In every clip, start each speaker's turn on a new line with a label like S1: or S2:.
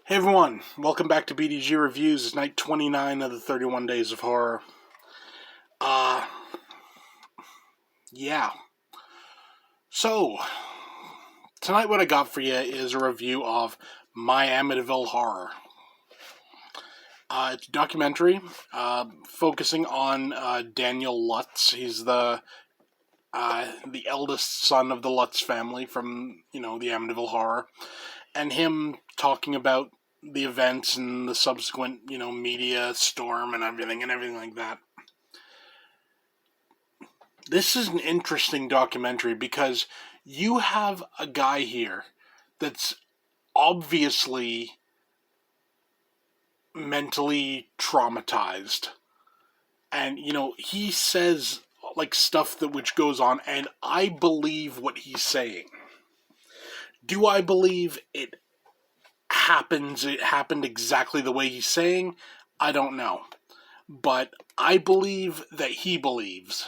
S1: Hey everyone, welcome back to BDG Reviews. It's night 29 of the 31 Days of Horror. Uh, yeah. So, tonight what I got for you is a review of My Amityville Horror. It's a documentary focusing on Daniel Lutz. He's the eldest son of the Lutz family from, the Amityville Horror. And him talking about the events and the subsequent, media storm and everything like that. This is an interesting documentary because you have a guy here that's obviously mentally traumatized. And, he says like stuff that which goes on, and I believe what he's saying. Do I believe it happened exactly the way he's saying? I don't know. But I believe that he believes.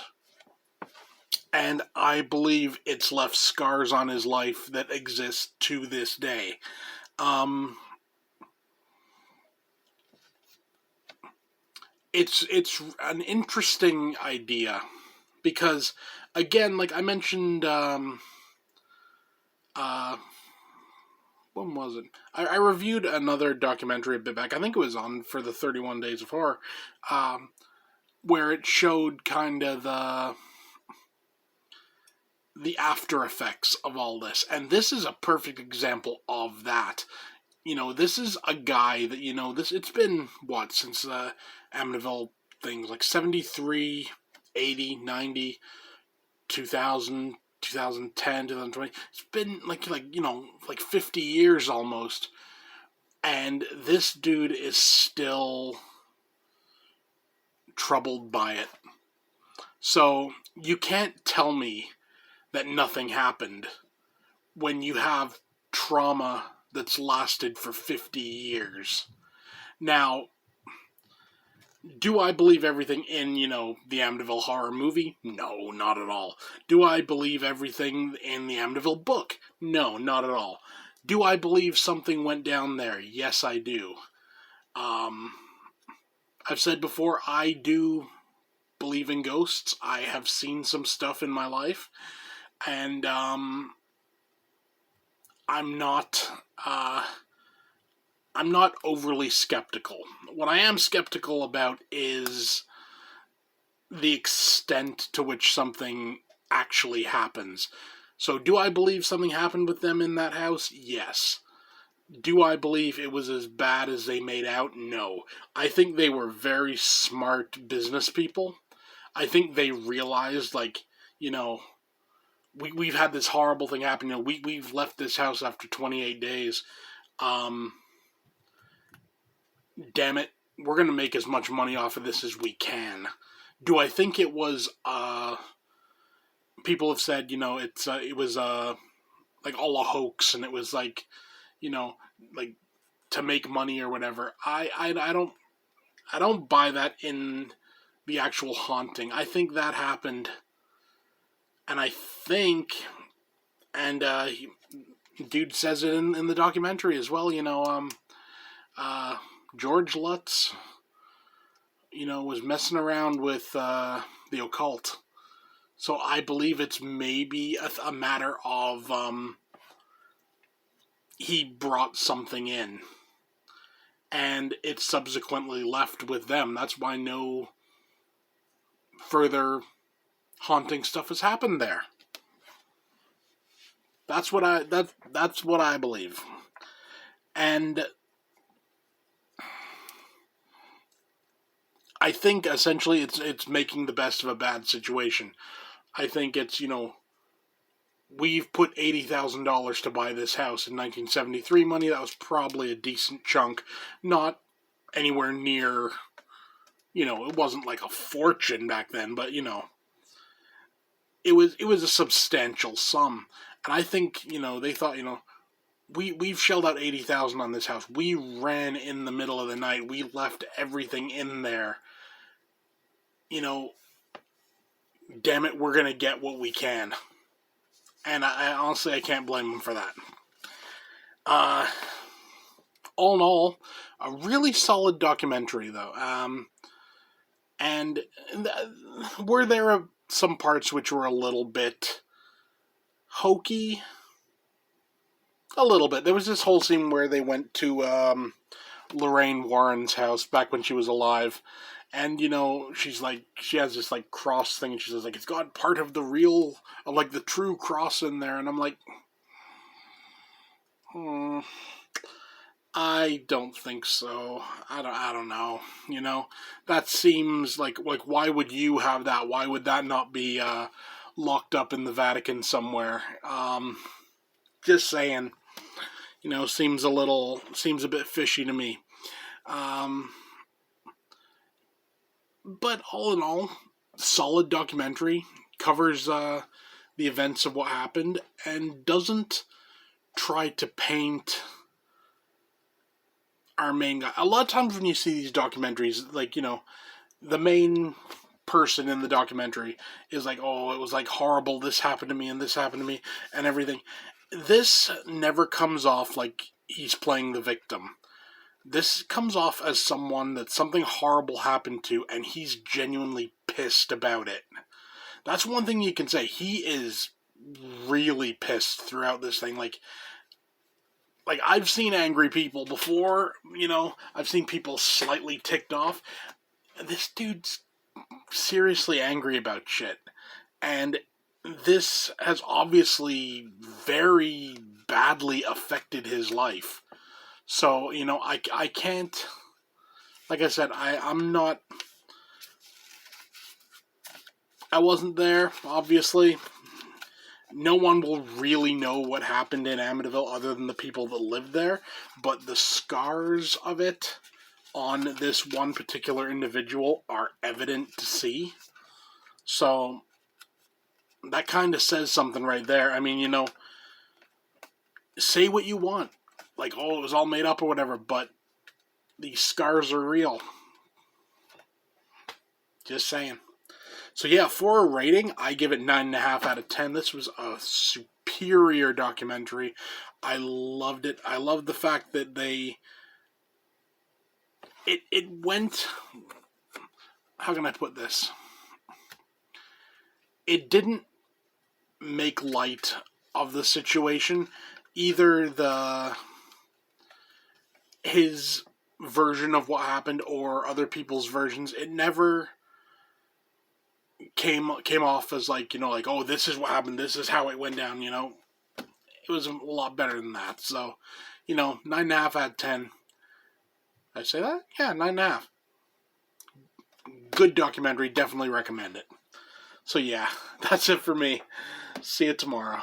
S1: And I believe it's left scars on his life that exist to this day. It's an interesting idea because, again, like I mentioned, when was it? I reviewed another documentary a bit back. I think it was on for the 31 Days of Horror, where it showed kind of the after effects of all this. And this is a perfect example of that. This is a guy that, it's been, since the Amityville things, like 73, 80, 90, 2000, 2010, 2020. It's been like 50 years almost. And this dude is still troubled by it. So you can't tell me that nothing happened when you have trauma that's lasted for 50 years. Now, do I believe everything in, the Amityville Horror movie? No, not at all. Do I believe everything in the Amityville book? No, not at all. Do I believe something went down there? Yes, I do. I've said before, I do believe in ghosts. I have seen some stuff in my life, and I'm not overly skeptical. What I am skeptical about is the extent to which something actually happens. So, do I believe something happened with them in that house? Yes. Do I believe it was as bad as they made out? No. I think they were very smart business people. I think they realized, we've had this horrible thing happen. We've left this house after 28 days. Damn it, we're going to make as much money off of this as we can. Do I think it was, people have said, it was, like all a hoax, and it was like, like to make money or whatever. I don't buy that in the actual haunting. I think that happened, and I think, and dude says it in the documentary as well. George Lutz, was messing around with the occult. So I believe it's maybe a matter of he brought something in, and it subsequently left with them. That's why no further haunting stuff has happened there. That's what I believe. And I think essentially it's making the best of a bad situation. I think it's, we've put $80,000 to buy this house in 1973 money. That was probably a decent chunk. Not anywhere near, it wasn't like a fortune back then, but, it was a substantial sum. And I think, they thought, we've shelled out $80,000 on this house. We ran in the middle of the night. We left everything in there. Damn it, we're going to get what we can. And I honestly, I can't blame them for that. all in all, a really solid documentary, though. And were there some parts which were a little bit hokey? A little bit. There was this whole scene where they went to Lorraine Warren's house back when she was alive. And, she's like, she has this, like, cross thing, and she says, like, it's got part of the real, like, the true cross in there. And I'm like, I don't think so. I don't know. That seems like why would you have that? Why would that not be locked up in the Vatican somewhere? Just saying. Seems a bit fishy to me. But all in all, solid documentary, covers the events of what happened and doesn't try to paint our main guy. A lot of times when you see these documentaries, like, the main person in the documentary is like, oh, it was like horrible, this happened to me and this happened to me and everything. This never comes off like he's playing the victim. This comes off as someone that something horrible happened to and he's genuinely pissed about it. That's one thing you can say. He is really pissed throughout this thing. Like I've seen angry people before, I've seen people slightly ticked off. This dude's seriously angry about shit. And this has obviously very badly affected his life. So, I can't, like I said, I wasn't there, obviously. No one will really know what happened in Amityville other than the people that lived there, but the scars of it on this one particular individual are evident to see. So, that kind of says something right there. I mean, say what you want. Like, oh, it was all made up or whatever, but these scars are real. Just saying. So yeah, for a rating, I give it 9.5 out of 10. This was a superior documentary. I loved it. I loved the fact that it went, how can I put this? It didn't make light of the situation. Either his version of what happened or other people's versions, it never came off as like, oh, this is what happened, this is how it went down, It was a lot better than that. So, 9.5 out of 10. Did I say that? Yeah, 9.5. Good documentary, definitely recommend it. So yeah, that's it for me. See you tomorrow.